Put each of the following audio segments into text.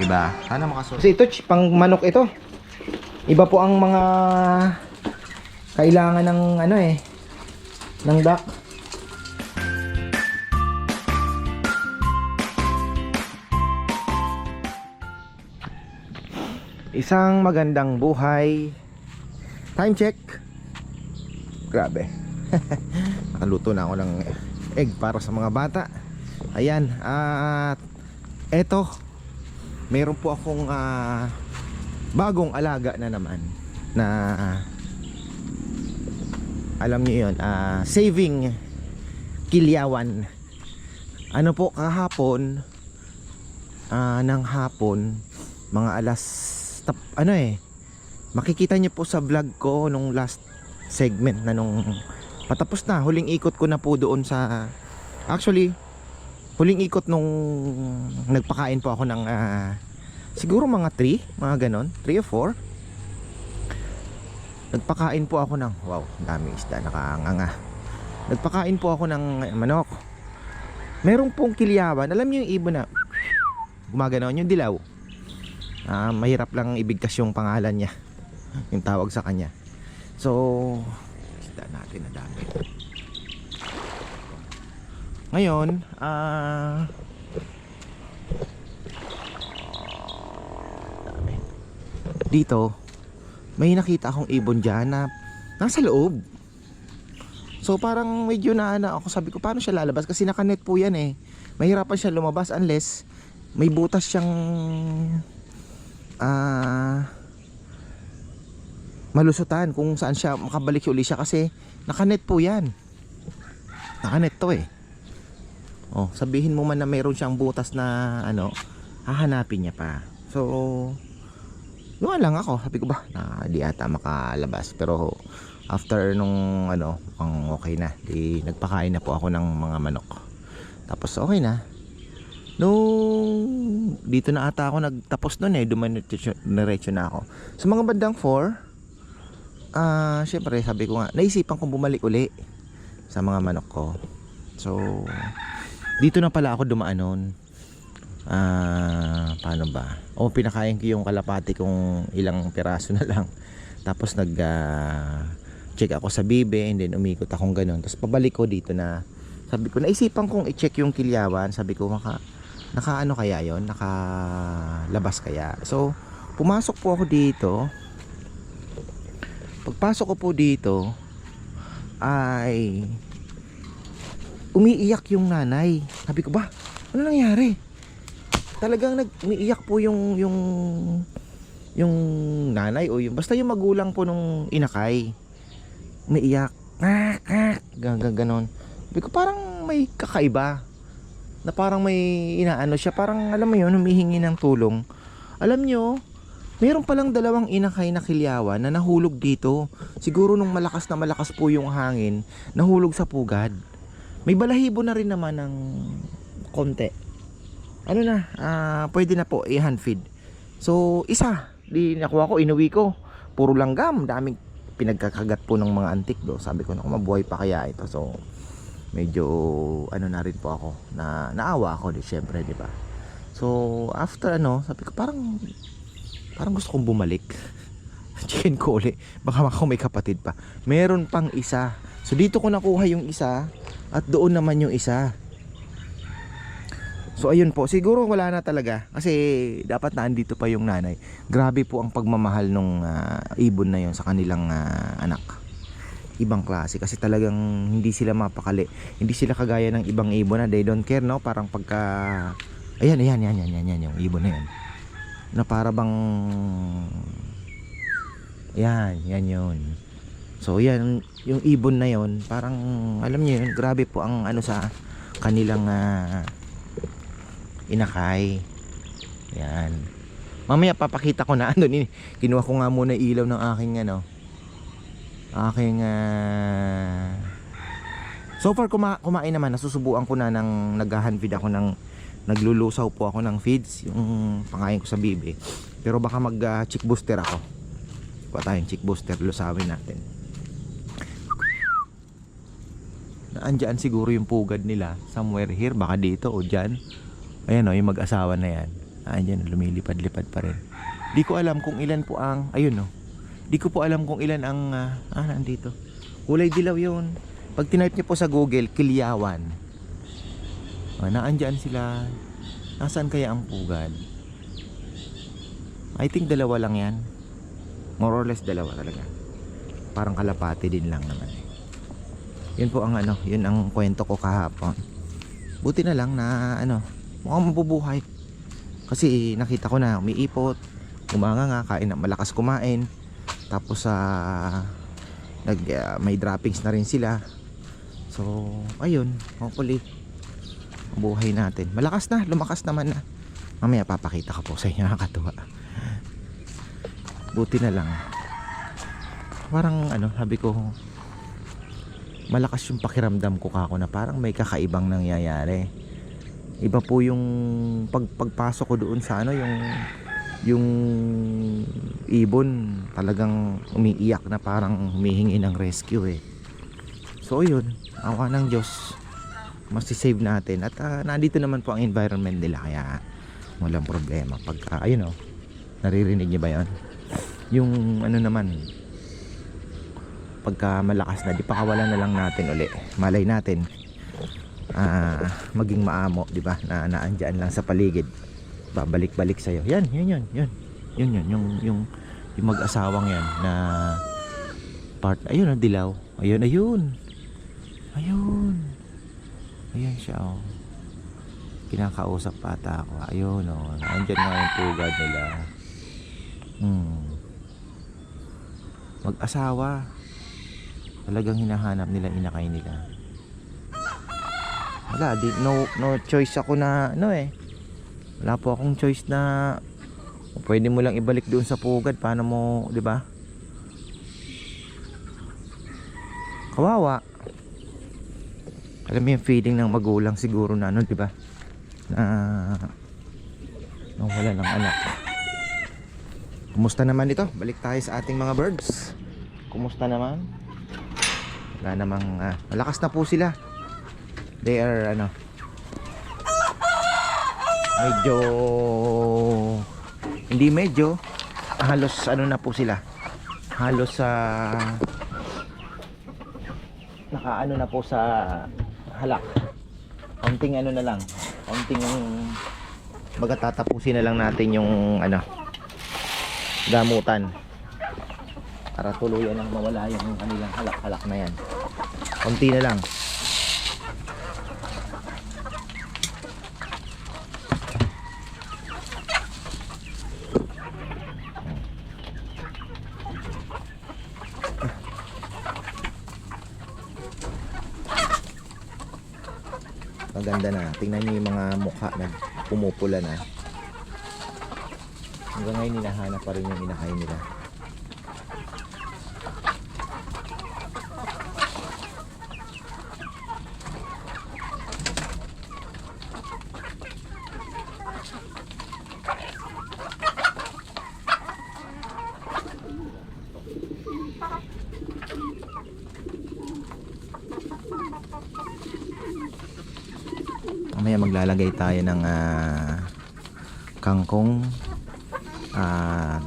ba? Sana makasunod. Kasi ito, pang manok ito. Iba po ang mga kailangan ng ano ng duck. Isang magandang buhay. Time check. Grabe. Nakaluto na ako ng egg para sa mga bata. Ayan, at eto, meron po akong bagong alaga na naman na alam niyo yun, saving kilyawan. Ano po, kahapon ng hapon, mga alas makikita niyo po sa vlog ko nung last segment na nung patapos na, huling ikot ko na po doon sa, actually huling ikot nung nagpakain po ako ng siguro mga 3, mga ganon, 3 or 4. Nagpakain po ako ng, wow, daming isda, nakanganga. Nagpakain po ako ng manok. Merong pong kilyawan, alam niyo yung ibon na gumaganon, yung dilaw. Mahirap lang ibigkas yung pangalan niya, yung tawag sa kanya. So, isda natin na dami. Ngayon, dami. Dito, may nakita akong ibon dyan na nasa loob. So parang medyo ako, sabi ko paano siya lalabas, kasi nakanet po yan mahirapan siya lumabas unless may butas siyang malusutan kung saan siya makabalik uli siya, kasi nakanet po yan. Nakanet to Oh, sabihin mo man na mayroon siyang butas na hahanapin niya pa. So doon lang ako, sabi ko ba na di ata makalabas. Pero after nung mukhang okay na, di nagpakain na po ako ng mga manok. Tapos okay na. Nung dito na ata ako nagtapos nun dumiretso na ako. Sa mga bandang 4, syempre sabi ko nga, naisipan kong bumalik uli sa mga manok ko. So dito na pala ako dumaan nun. Paano ba? Pinakain ko yung kalapati kong ilang piraso na lang. Tapos check ako sa bibe, and then umikot akong ganun. Tapos pabalik ko dito na, sabi ko, naisipan kong i-check yung kilyawan. Sabi ko, naka kaya yon, nakalabas kaya. So pumasok po ako dito. Pagpasok ko po dito ay umiiyak yung nanay. Sabi ko ba, ano nangyari? Talagang umiiyak po yung nanay o basta yung magulang po nung inakay. Umiiyak. Ganon. Sabi ko parang may kakaiba. Na parang may inaano siya, parang alam mo yun, humihingi ng tulong. Alam nyo, meron palang 2 inakay na kilyawan na nahulog dito. Siguro nung malakas na malakas po yung hangin, nahulog sa pugad. May balahibo na rin naman ng konti. Pwede na po i-hand feed. So isa, di nakuha ko, inuwi ko. Puro langgam, daming pinagkakagat po ng mga antik do. Sabi ko, naku, mabuhay pa kaya ito. So medyo na rin po ako, na naawa ako syempre, di ba? So after sabi ko parang gusto kong bumalik. Chicken ko ulit, baka may kapatid pa. Meron pang isa. So dito ko nakuha yung isa, at doon naman yung isa. So ayun po, siguro wala na talaga, kasi dapat naandito pa yung nanay. Grabe po ang pagmamahal nung ibon na yun sa kanilang anak. Ibang klase, kasi talagang hindi sila mapakali. Hindi sila kagaya ng ibang ibon na they don't care, no? Parang pagka ayan yung ibon na yun, na para bang yan yun. So yan, yung ibon na yun, parang alam niyo yun, grabe po ang sa kanilang inakay. Yan. Mamaya papakita ko na kinuha ko nga muna ilaw ng aking so far kumain naman. Nasusubuan ko na ng nag-hand feed ako ng, naglulusaw po ako ng feeds, yung pangain ko sa bibi. Pero baka mag chick booster ako. Pa tayong chick booster, lusawin natin. Naandyan siguro yung pugad nila somewhere here, baka dito o dyan. Ayan yung mag-asawa na yan. Ayan, lumilipad-lipad pa rin. Di ko alam kung ilan po ang, ayun no. Di ko po alam kung ilan ang, nandito. Kulay dilaw yun. Pag tinype niyo po sa Google, Kilyawan. Naandyan sila. Nasaan kaya ang pugad? I think dalawa lang yan. More or less dalawa talaga. Parang kalapati din lang naman. Yun po ang yun ang kwento ko kahapon. Buti na lang na mukhang mabubuhay. Kasi nakita ko na umiipot, umanga kain na malakas kumain. Tapos may droppings na rin sila. So, ayun, hopefully buhay natin. Malakas na, lumakas naman na. Mamaya papakita ko po sa inyo, nakakatuwa. Buti na lang. Parang sabi ko, malakas yung pakiramdam ko kako na parang may kakaibang nangyayari. Iba po yung pagpasok ko doon sa yung ibon talagang umiiyak na parang humihingi ng rescue eh. So yun, awa ng Diyos, masisave natin at nandito naman po ang environment nila kaya walang problema. Pagka naririnig niyo ba 'yon? Yung naman pagka malakas na, di pakawalan na lang natin uli. Malay natin maging maamo, di ba? Na naandyan lang sa paligid. Babalik-balik sa iyo. Yan, yung mag-asawang yan na part. Ayun, dilaw. Ayun. Ayun siya, oh. Kinakausap pa ata ako. Ayun, oh. Andyan nga yung pugad nila. Mag-asawa. Talagang hinahanap nila, inakay nila. Wala, no choice ako na wala po akong choice na pwede mo lang ibalik doon sa pugad. Paano mo, di ba? Kawawa. Alam mo yung feeling ng magulang siguro na di ba? Na wala ng anak. Kumusta naman ito? Balik tayo sa ating mga birds. Kumusta naman? Wala namang malakas na po sila. They are medyo halos na po sila. Halos nakaano na po sa halak. Konting na lang. Konting tatapusin na lang natin yung gamutan para tuluyan nang mawala yung kanilang halak-halak na yan. Konti na lang. Maganda na. Tingnan niyo yung mga mukha na pumupula na. Hanggang ngayon hinahanap pa rin yung inakay nila. Mamaya maglalagay tayo ng kangkong.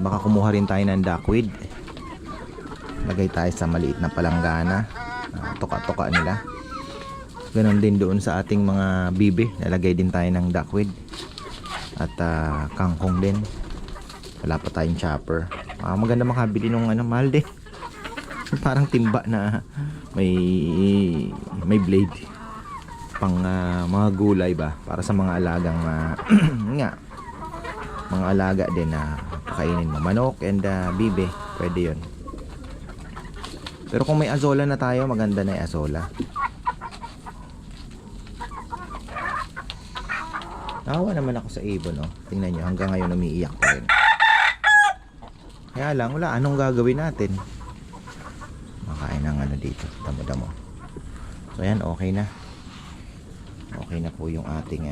Baka kumuha rin tayo ng duckweed. Lagay tayo sa maliit na palanggana. Tuka-tuka nila. Ganon din doon sa ating mga bibi. Lalagay din tayo ng duckweed. At kangkong din. Wala pa tayong chopper. Maganda makabili nung mahal din. Parang timba na may blade. Pang mga gulay ba, para sa mga alagang mga alaga din na pakainin mo, manok and bibe, pwede yun. Pero kung may azola na tayo, maganda na yung azola. Nahawa naman ako sa ibon, tingnan nyo, hanggang ngayon umiiyak pa rin. Kaya lang, wala anong gagawin natin. Makain ng dito, damo-damo. So yan, okay na. Okay na po yung ating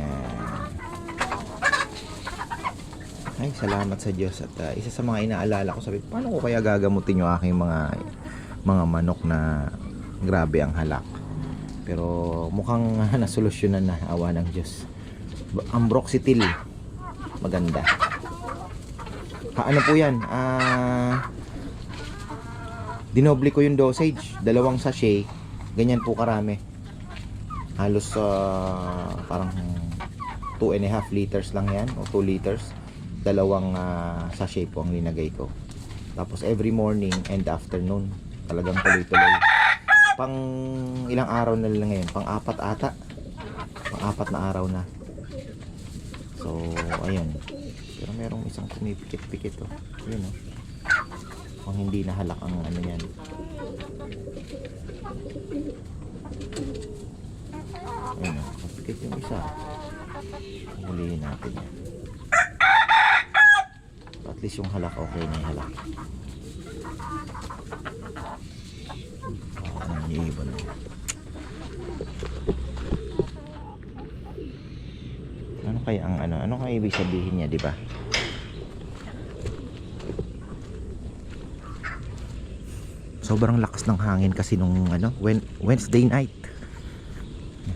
ay, salamat sa Diyos. At isa sa mga inaalala ko, sabi, paano ko kaya gagamutin yung aking mga manok na grabe ang halak. Pero mukhang nasolusyonan na, awa ng Diyos. Ambroxetil. maganda. Ano po yan? Dinoble ko yung dosage. 2 sachet. Ganyan po karami. Halos parang 2.5 liters lang yan. O 2 liters. 2 sachet po ang linagay ko. Tapos every morning and afternoon. Talagang tuloy-tuloy. Pang ilang araw na lang ngayon? Pang 4 ata. Pang 4 na araw na. So, ayun. Pero merong isang pumipikit-pikit oh. Yun oh. Pang hindi nahalak ang ano yan. Ayun oh. Kapikit yung isa. Hulihin natin yan. At least yung halak okay na yung halak. Iibon na. Ano kaya ang ano kaya ibig sabihin niya, di ba? Sobrang lakas ng hangin kasi nung Wednesday night.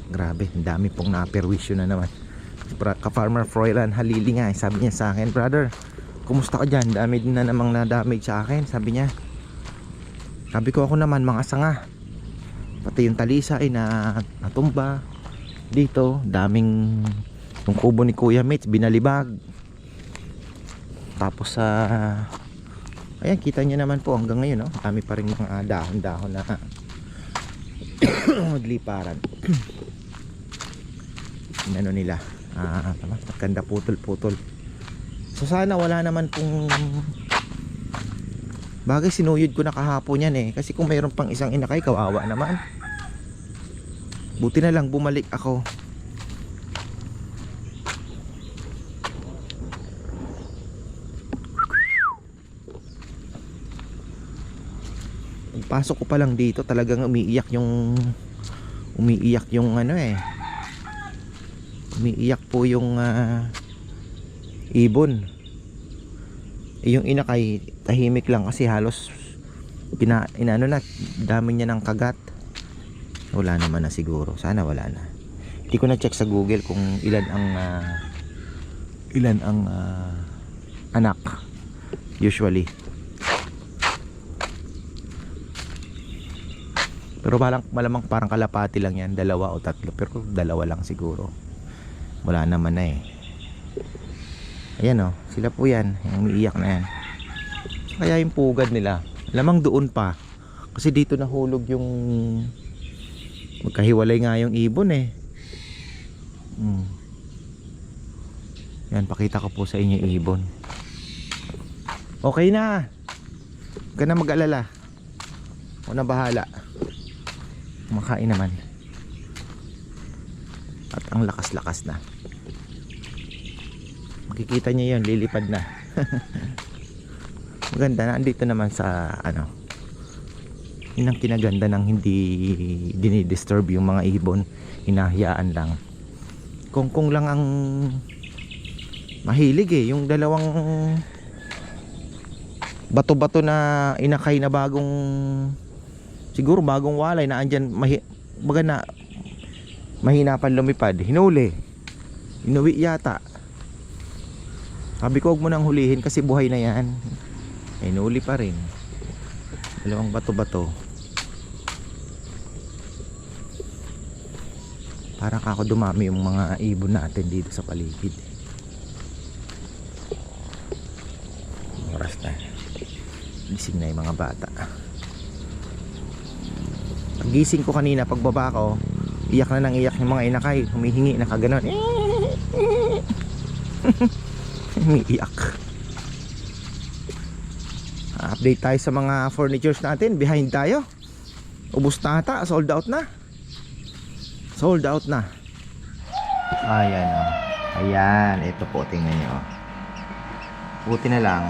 Grabe, ang dami pong naperwisyo na naman. Ka-Farmer Froilan Halili nga, sabi niya sa akin, brother, kumusta ka dyan? Dami din na namang na-damage sa akin, sabi niya. Sabi ko, ako naman mga sanga. Pati yung talisa ay natumba. Dito, daming yung kubo ni Kuya Mitch binalibag. Tapos ayan, kita niyo naman po hanggang ngayon, no? Dami pa rin mga dahon-dahon na magliparan. Ano nila? Maganda putol-putol. So sana wala naman pong bagay, sinuyod ko na kahapon yan eh. Kasi kung mayroon pang isang inakay, kawawa naman. Buti na lang bumalik ako. Pasok ko pa lang dito, talagang umiiyak yung umiiyak po yung ibon. Yung inakay tahimik lang kasi halos inaano na, dami niya ng kagat. Wala naman na siguro, sana wala na. Hindi ko na check sa Google kung ilan ang anak usually. Pero malamang parang kalapati lang yan, 2 o 3, pero 2 lang siguro. Wala naman na eh. Ayan oh, sila po yan, yung umiiyak na yan. Kaya yung pugad nila, lamang doon pa. Kasi dito nahulog yung magkahiwalay nga yung ibon eh. Yan, pakita ko po sa inyo yung ibon. Okay na. Huwag ka na mag-alala. Ako na bahala. Kumakain naman. At ang lakas-lakas na. Makikita nyo yun, lilipad na. Maganda na, andito naman sa yun ang kinaganda ng hindi dinidisturb yung mga ibon. Hinahayaan lang. Kongkong lang ang mahilig eh. Yung 2 bato-bato na inakay na siguro bagong walay na andyan, mahina pa lumipad, hinuli, inuwi yata. Sabi ko, huwag mo nang hulihin kasi buhay na yan. Hinuli pa rin. 2 bato-bato. Parang ako dumami yung mga ibon natin dito sa paligid. Oras na, gising na yung mga bata. Gising ko kanina, pagbaba ko, iyak na nang iyak yung mga inakay, humihingi na kaganon. Umiiyak. Update tayo sa mga furnitures natin. Behind tayo. Ubus na ata, sold out na. Sold out na. Ayan o. Ayan, ito po, tingnan nyo. Buti na lang.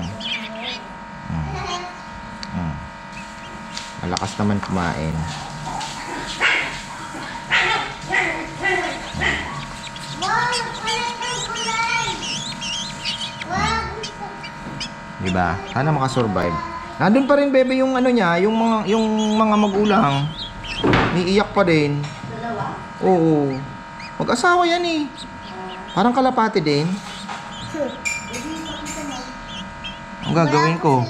Malakas naman kumain. Diba? Sana makasurvive. Nandun pa rin bebe yung niya, yung mga magulang. Niiyak pa din. 2? Oo. Mag-asawa yan eh. Parang kalapati din. Ang gagawin ko?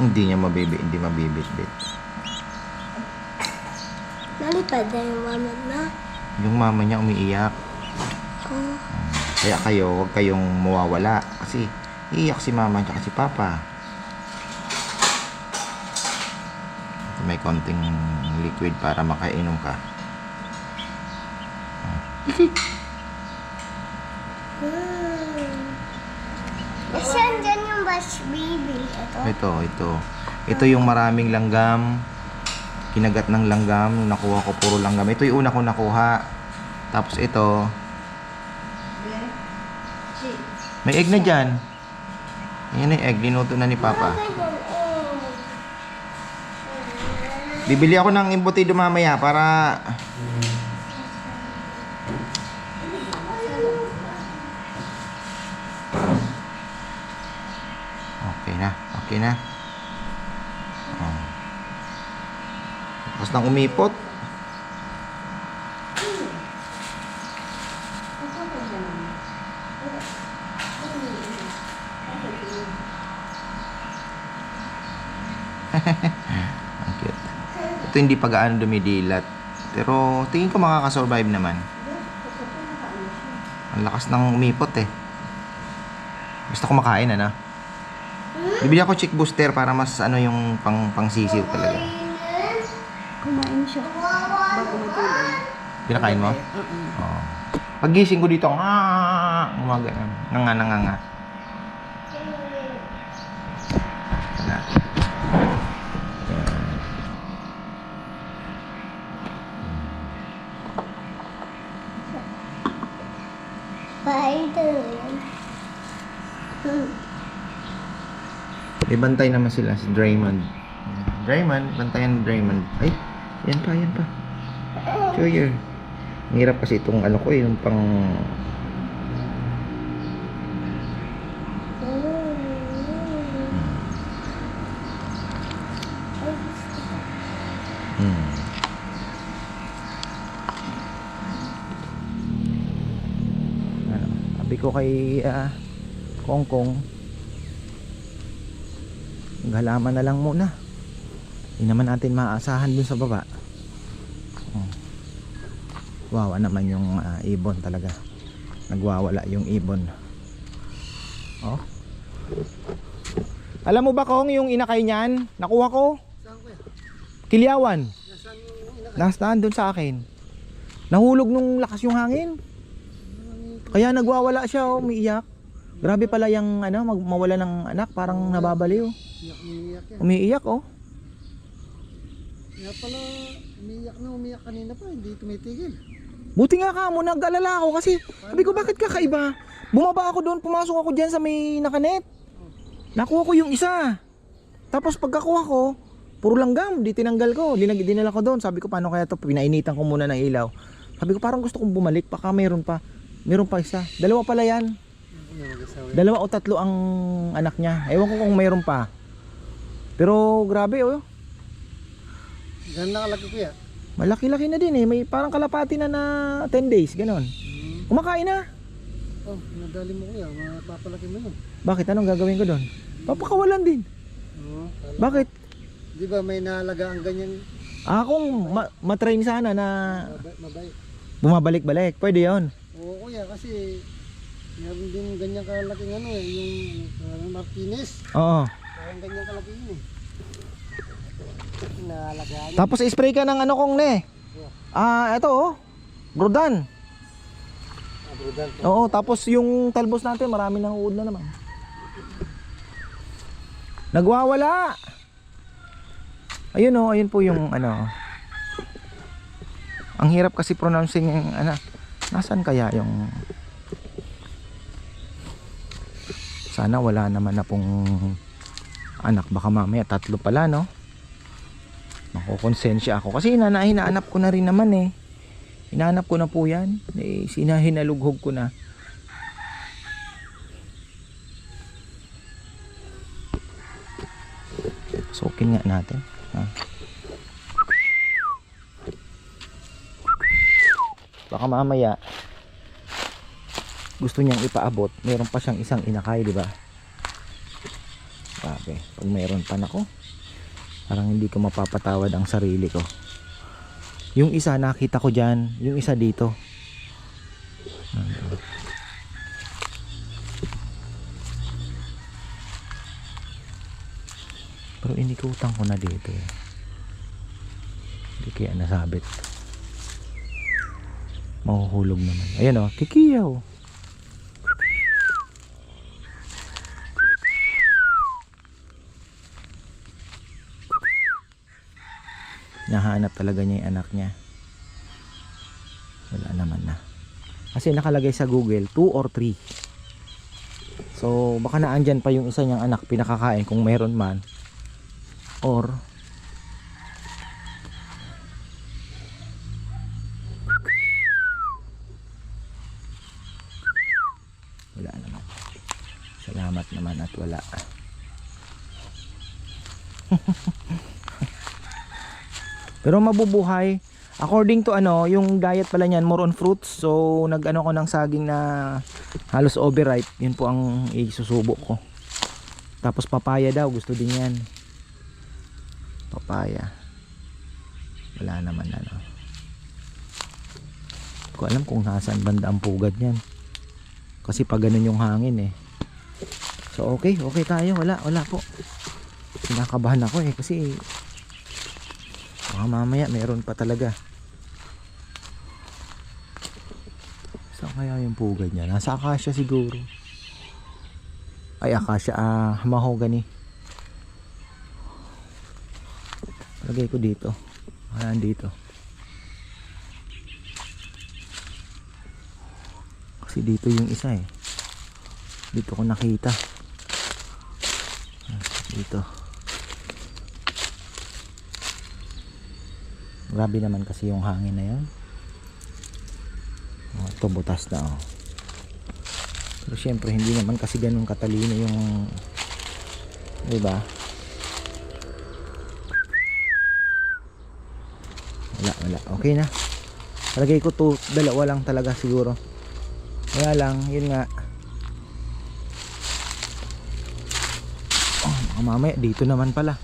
Hindi niya hindi mabibit-bit. Nalipad na yung mama na. Yung mama niya umiiyak. Oh. Kaya kayo, huwag kayong mawawala. Kasi iiyak si mama at si papa. May konting liquid para makainom ka. Saan dyan yung bash baby? Ito yung maraming langgam. Kinagat ng langgam. Nung nakuha ko puro langgam. Ito yung una ko nakuha. Tapos ito. May egg na dyan. Yan yung egg. Linuto na ni Papa. Bibili ako ng embutido mamaya para... Okay na. Oh. Tapos nang umipot. Ang cute. Ito hindi pa gaano dumidilat. Pero tingin ko makakasurvive naman. Ang lakas ng umipot eh. Gusto ko makain Bibili ako chick booster para mas yung pang sisiw talaga. Kumain siya. Bago matulog. Pinakain mo? Oo. Paggising ko dito, umaga. Nanga. May bantay naman sila si Draymond. Draymond, bantayan ni Draymond. Ay, yan pa. Sure. Ang hirap kasi itong yung pang... Sabi ko kay Kongkong, galaman na lang muna. Hindi naman natin maaasahan dun sa baba. Wawa naman yung ibon talaga. Nagwawala yung ibon. Alam mo ba Kong yung inakay niyan? Nakuha ko. Kilyawan. Nasaan dun sa akin. Nahulog nung lakas yung hangin. Kaya nagwawala siya umiiyak. Grabe pala yung mawala ng anak, parang nababaliw. Umiiyak Kaya pala umiiyak kanina pa, hindi tumitigil. Buti nga ka mo, nag-alala ako kasi sabi ko bakit kakaiba. Bumaba ako doon, pumasok ako diyan sa may nakanet. Nakuha ko yung isa. Tapos pagkakuha ko, puro langgam, di tinanggal ko, dinala ko doon. Sabi ko paano kaya to, pinainitan ko muna ng ilaw. Sabi ko parang gusto kong bumalik, baka meron pa isa. Dalawa pala yan. Dalawa o tatlo ang anak niya. Ewan ko kung mayroon pa. Pero grabe Gano'n nakalaki kuya? Malaki-laki na din may parang kalapati na 10 days, ganon. Kumakain na. Nadali mo kuya, mapapalaki mo yun. Bakit? Anong gagawin ko doon? Papakawalan din. Bakit? Di ba may nalaga ang ganyan? Kung matrain sana na Mabait. bumabalik-balik, pwede yon. Oo kuya, kasi meron din ganyan kalaking yung Martinez. Oo. Parang ganyan kalaki yun Nalagaan. Tapos spray ka ng kong ito Brodan. Brodan. Oo, tapos yung talbos natin marami nang uod na naman. Nagwawala. Ayun ayun po yung Ang hirap kasi pronouncing yung Nasaan kaya yung sana wala naman na pong anak, baka mamaya 3 pala makukonsensya ako kasi hinahanap ko na rin naman hinahanap ko na po yan hinalughog ko na. Sukin nga natin Baka mamaya gusto niyang ipaabot, meron pa siyang isang inakay, di ba? Sabi, pag meron pa, nako, parang hindi ko mapapatawad ang sarili ko. Yung isa nakita ko dyan, yung isa dito. Pero inikutan ko na dito eh. Hindi kaya nasabit. Mahuhulog naman. Ayan o, kikiyaw. Nahanap talaga niya yung anak niya. Wala naman na. Kasi nakalagay sa Google 2 or 3. So baka naandyan pa yung isa niyang anak pinakakain kung meron man. Or wala naman. Salamat naman at wala. Pero mabubuhay. According to yung diet pala niyan, more on fruits. So nag-ano ko ng saging na halos overripe. Yun po ang isusubok ko. Tapos papaya daw, gusto din yan. Papaya. Wala naman ano. Hindi ko alam kung nasaan banda ang pugad niyan. Kasi pag ganun yung hangin eh. So okay tayo. Wala po. Kinakabahan ako eh kasi mamaya meron pa talaga. Saan kaya yung pugad niya? Nasa akasya siguro. Ay akasya, mahogany. Lagay ko dito. Ayan dito. Kasi dito yung isa eh. Dito ko nakita. Dito. Grabe naman kasi yung hangin na yun. Ito butas na oh. Pero syempre hindi naman kasi ganun katalino yung, diba? Wala. Okay na. Palagay ko to, dalawa lang talaga siguro. Kaya lang, yun nga. Baka mamaya dito naman pala.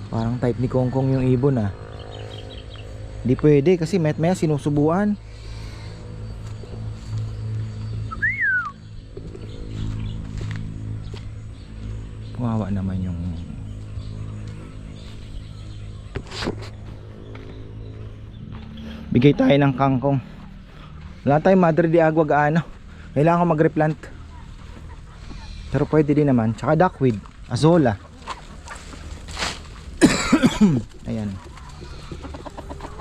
Parang type ni Kongkong yung ibon ah. Di pwede kasi maya sinusubuan. Kawawa naman yung bigay tayo ng kangkong. Wala tayong Madre de Agua gaano. Kailangan ko mag-replant. Pero pwede din naman. Tsaka duckweed, azola. Ayan.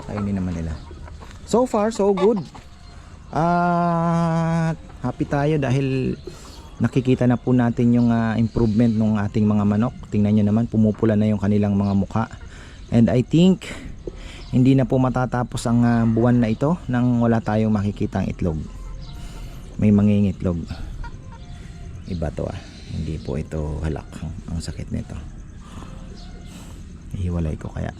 Kainin naman nila. So far so good. Happy tayo dahil nakikita na po natin yung improvement ng ating mga manok. Tingnan nyo naman, pumupula na yung kanilang mga mukha. And I think hindi na po matatapos ang buwan na ito nang wala tayong makikitang itlog. May mangingitlog. Iba to Hindi po ito halak. Ang sakit nito. Ihiwalay ko kaya.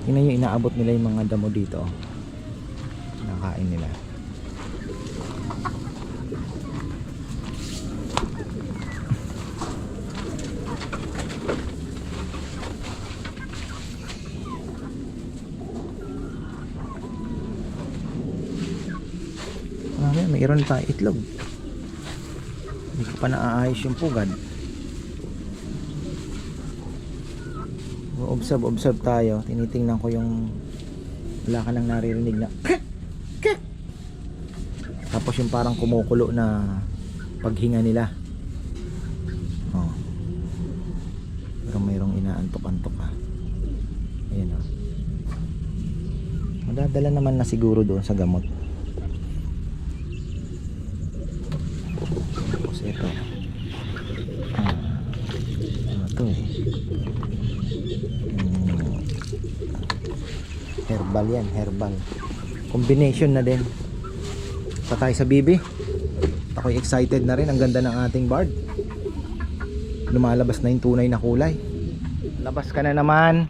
Tingnan nyo, inaabot nila yung mga damo dito. Nakain nila. Mayroon pa itlog. Hindi ko pa naaayos yung pugad. Observe tayo. Tinitingnan ko yung wala ka nang naririnig na tapos yung parang kumukulo na paghinga nila. Pero mayroong inaano. Madadala naman na siguro doon sa gamot. Tapos ito. Ano to eh? Herbal yan, herbal. Combination na din. Patay sa bibi. Ako'y excited na rin. Ang ganda ng ating bard. Lumalabas na yung tunay na kulay. Labas ka na naman.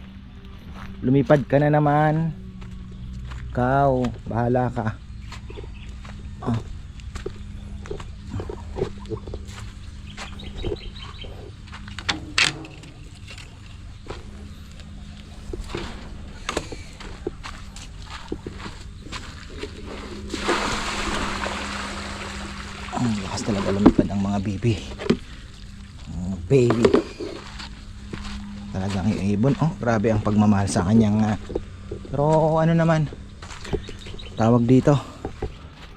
Lumipad ka na naman. Ikaw, bahala ka. Ah. Lakas talaga lumipad ang mga baby. Baby. Talagang yung ibon. Oh, grabe ang pagmamahal sa kanyang pero ano naman tawag dito.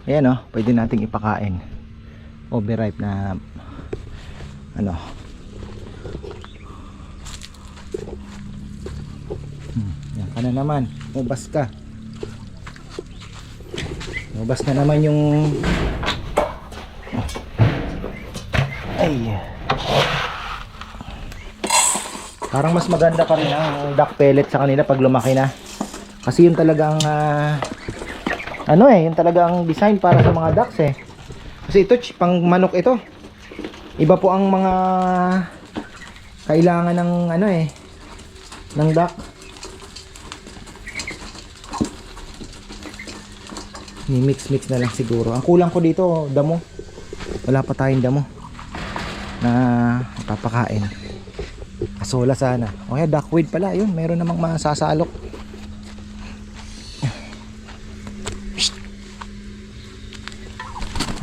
Ayan oh, pwede nating ipakain. Overripe na ano. Yan ka na naman. Ubas ka. Ubas na naman yung ay. Parang mas maganda pa rin ang duck pellet sa kanila pag lumaki na. Kasi yun talagang ano eh, yun talagang design para sa mga ducks eh. Kasi ito pang manok ito. Iba po ang mga kailangan ng ano eh, ng duck. Ni-mix na lang siguro. Ang kulang ko dito, damo. Wala pa tayong damo na papakain. Kasola sana. O kaya duckweed pala, yun, meron namang masasalok.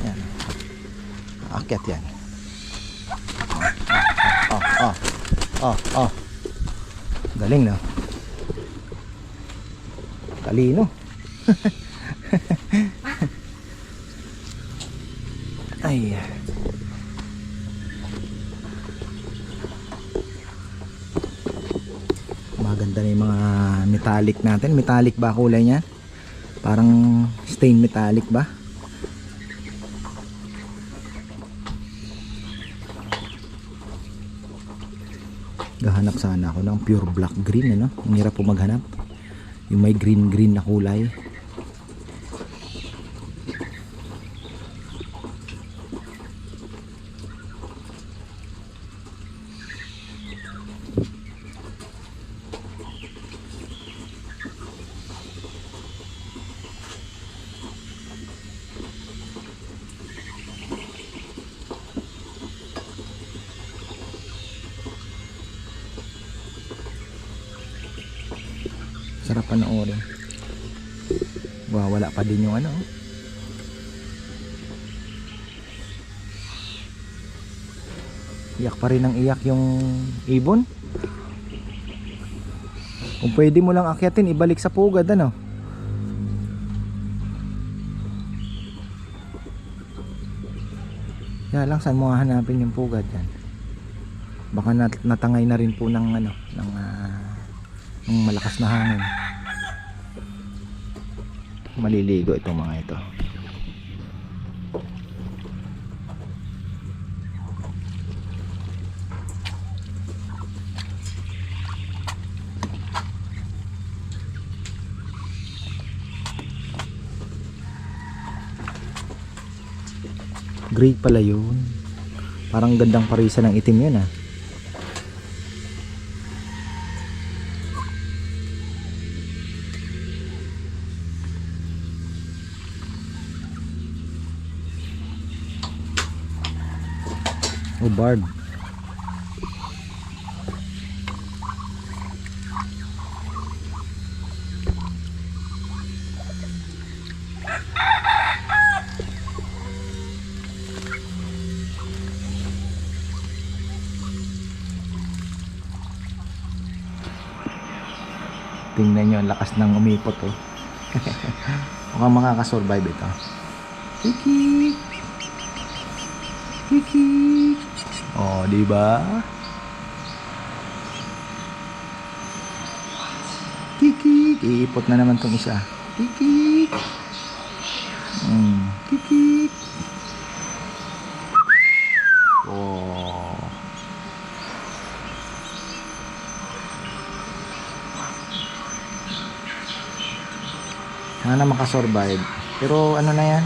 Yan. Aakyat yan. Oh. Galing na. Talino. Ay. Maganda na yung mga metallic natin. Metallic ba kulay niyan? Parang stain metallic ba? Gahanap sana ako ng pure black green, ano? Ang hirap po maghanap. Yung may green na kulay. Sarap panoorin. Wala pa din yung ano. Iyak pa rin ang iyak yung ibon. Kung pwede mo lang akyatin, ibalik sa pugad, ano. Kaya lang, saan mo hahanapin yung pugad yan? Baka natangay na rin po ng ano, ng malakas na hangin. Maliligo itong mga ito. Gray pala yun. Parang gandang parisa ng itim yun ah. O barb. Tingnan nyo ang lakas ng umipot oh. Mukhang makakasurvive ito. Kiki. Kiki. Oh, di ba? Kiki. Iipot na naman tong isa. Kikik. Kikik. Oh. Sana makasurvive. Pero ano na yan?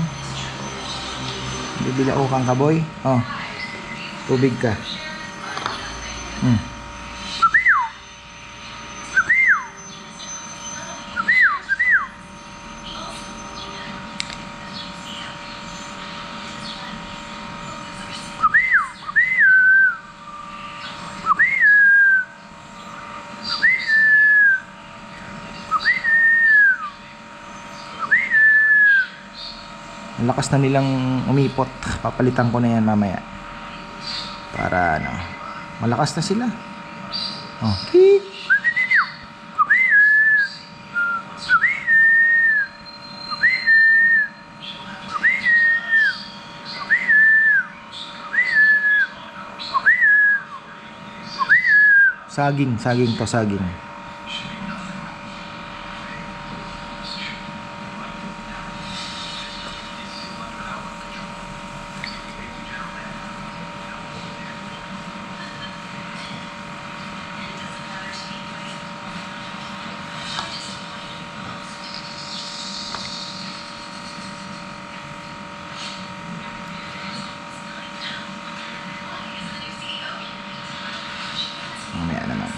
Bibilaukan ka, boy. Oh. Tubig ka. Ang lakas na nilang umipot. Papalitan ko na yan mamaya. Para ano, malakas na sila. Oh, kik. Saging to, saging. Mamaya naman.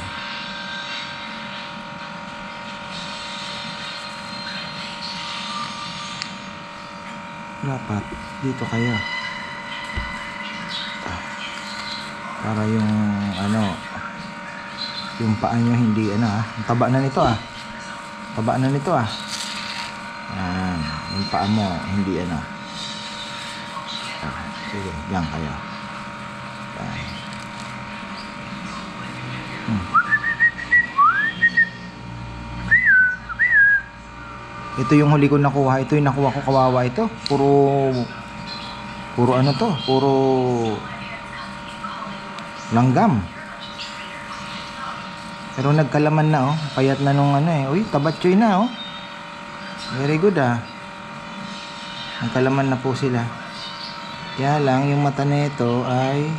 Dapat dito kayo. Para yung ano, yung paa nyo hindi ano ang taba na nito taba na nito yan, yung paa mo hindi ano. Sige, yan kayo. Yan. Ito yung huli ko nakuha. Ito yung nakuha ko, kawawa ito. Puro ano to? Puro langgam. Pero nagkalaman na Payat na nung ano Uy, tabatchoy na Very good Nagkalaman na po sila. Kaya lang yung mata nito ay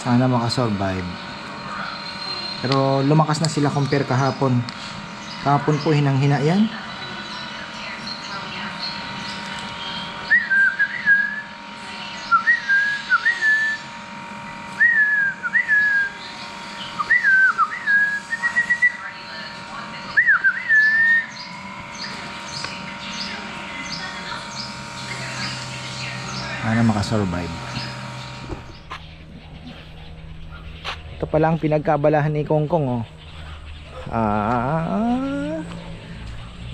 sana makasurvive. Pero lumakas na sila compare kahapon. Kahapon po hinang-hina yan. Sana makasurvive. Ito pala ang pinagkabalahan ni Kongkong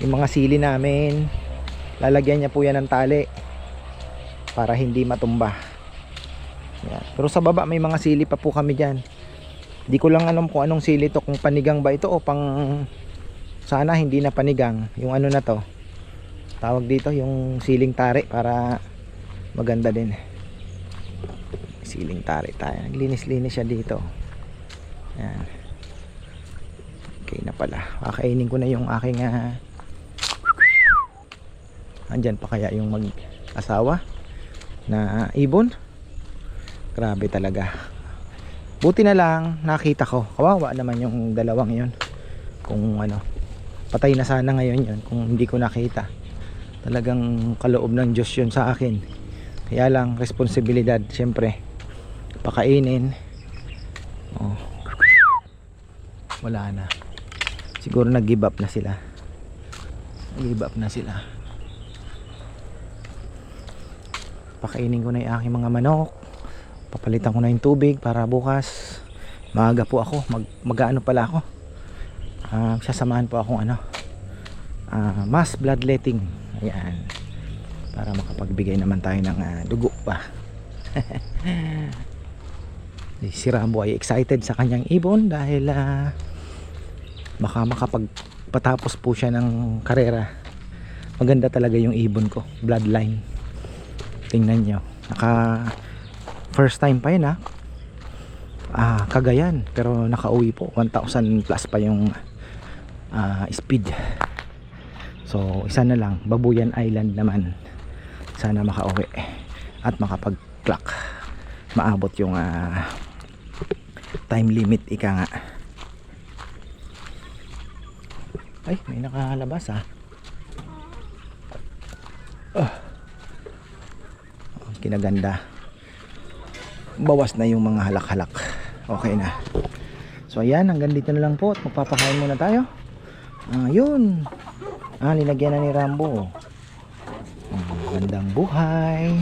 yung mga sili namin, lalagyan niya po yan ng tali para hindi matumba. Yan. Pero sa baba may mga sili pa po kami dyan. Di ko lang alam kung anong sili to, kung panigang ba ito o pang, sana hindi na panigang. Yung ano na to, tawag dito yung siling tari, para maganda din. Siling tari tayo, naglinis-linis siya dito. Yan. Okay na pala. Kakainin ko na yung aking andyan pa kaya yung mag-asawa na ibon. Grabe talaga. Buti na lang nakita ko. Kawawa naman yung dalawang yun. Kung ano, patay na sana ngayon yun kung hindi ko nakita. Talagang kaloob ng Diyos yun sa akin. Kaya lang responsibilidad, syempre. Pakainin. Wala na. Siguro nag-give up na sila. Nag-give up na sila. pakainin ko na yung aking mga manok, papalitan ko na yung tubig para bukas maaga po ako mag-ano pala ako, sasamahan po akong mass bloodletting, ayan, para makapagbigay naman tayo ng dugo pa. Si Rambo ay excited sa kanyang ibon dahil baka makapagpatapos po siya ng karera. Maganda talaga yung ibon ko, bloodline. Tingnan nyo, first time pa yun Cagayan, pero nakauwi po 1,000 plus pa yung speed. So isa na lang, Babuyan Island naman, sana makauwi at makapag-clock, maabot yung time limit, ika nga. Ay, may nakalabas kinaganda, bawas na yung mga halak-halak, okay na. So ayan, hanggang dito na lang po at magpapakain muna tayo. Yun, linagyan na ni Rambo. Magandang buhay.